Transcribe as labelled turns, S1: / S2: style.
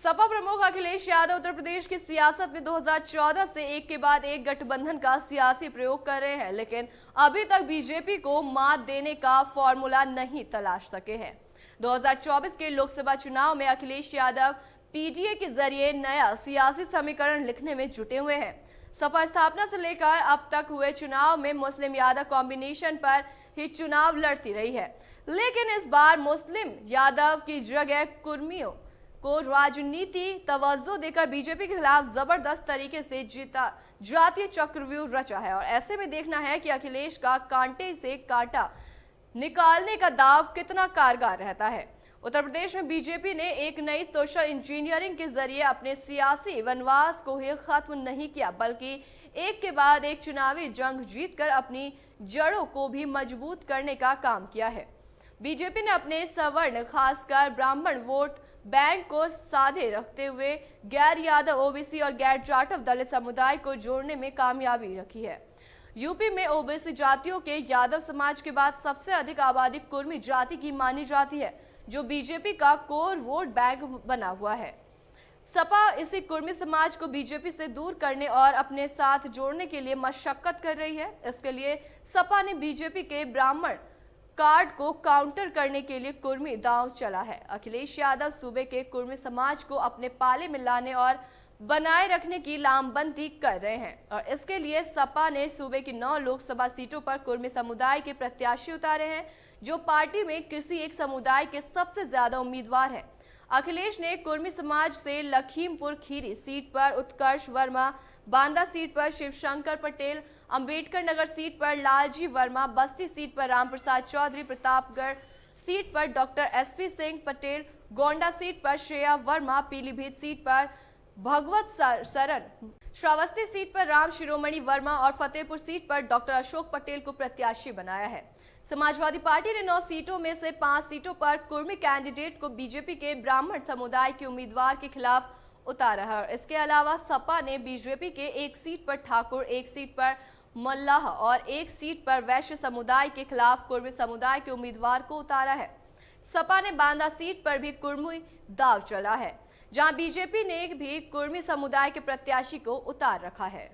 S1: सपा प्रमुख अखिलेश यादव उत्तर प्रदेश की सियासत में 2014 से एक के बाद एक गठबंधन का सियासी प्रयोग कर रहे हैं, लेकिन अभी तक बीजेपी को मात देने का फॉर्मूला नहीं तलाश सके हैं। 2024 के लोकसभा चुनाव में अखिलेश यादव पीडीए के जरिए नया सियासी समीकरण लिखने में जुटे हुए हैं। सपा स्थापना से लेकर अब तक हुए चुनाव में मुस्लिम यादव कॉम्बिनेशन पर ही चुनाव लड़ती रही है, लेकिन इस बार मुस्लिम यादव की जगह कुर्मियों को राजनीति तवज्जो देकर बीजेपी के खिलाफ जबरदस्त तरीके से जीता जातीय चक्रव्यूह रचा है। और ऐसे में देखना है कि अखिलेश का कांटे से कांटा निकालने का दाव कितना कारगर रहता है। उत्तर प्रदेश में बीजेपी ने एक नई सोशल इंजीनियरिंग के जरिए अपने सियासी वनवास को ही खत्म नहीं किया, बल्कि एक के बाद एक चुनावी जंग जीतकर अपनी जड़ों को भी मजबूत करने का काम किया है। बीजेपी ने अपने सवर्ण खासकर ब्राह्मण वोट बैंक को साधे रखते हुए गैर यादव ओबीसी और गैर जाटव दलित समुदाय को जोड़ने में कामयाबी रखी है। यूपी में ओबीसी जातियों के यादव समाज के बाद सबसे अधिक आबादी कुर्मी जाति की मानी जाती है, जो बीजेपी का कोर वोट बैंक बना हुआ है। सपा इसी कुर्मी समाज को बीजेपी से दूर करने और अपने साथ जोड़ने के लिए मशक्कत कर रही है। इसके लिए सपा ने बीजेपी के ब्राह्मण कार्ड को काउंटर करने के लिए कुर्मी दांव चला है। अखिलेश यादव सूबे के कुर्मी समाज को अपने पाले में लाने और बनाए रखने की लामबंदी कर रहे हैं, और इसके लिए सपा ने सूबे की 9 लोकसभा सीटों पर कुर्मी समुदाय के प्रत्याशी उतारे हैं, जो पार्टी में किसी एक समुदाय के सबसे ज्यादा उम्मीदवार हैं। अखिलेश ने कुर्मी समाज से लखीमपुर खीरी सीट पर उत्कर्ष वर्मा, बांदा सीट पर शिवशंकर पटेल, अंबेडकर नगर सीट पर लालजी वर्मा, बस्ती सीट पर रामप्रसाद चौधरी, प्रतापगढ़ सीट पर doctor SP Singh Patel, Gonda seat पर श्रेया वर्मा, पीलीभीत सीट पर भगवत सरन, श्रावस्ती सीट पर राम शिरोमणि वर्मा और फतेहपुर सीट पर डॉक्टर अशोक पटेल को प्रत्याशी बनाया है। समाजवादी पार्टी ने 9 सीटों में से 5 सीटों पर कुर्मी कैंडिडेट को बीजेपी के ब्राह्मण समुदाय के उम्मीदवार के खिलाफ उतारा है। इसके अलावा सपा ने बीजेपी के 1 सीट पर ठाकुर, 1 सीट पर मल्लाह और 1 सीट पर वैश्य समुदाय के खिलाफ कुर्मी समुदाय के उम्मीदवार को उतारा है। सपा ने बांदा सीट पर भी कुर्मी दाव चला है, जहां बीजेपी ने भी कुर्मी समुदाय के प्रत्याशी को उतार रखा है।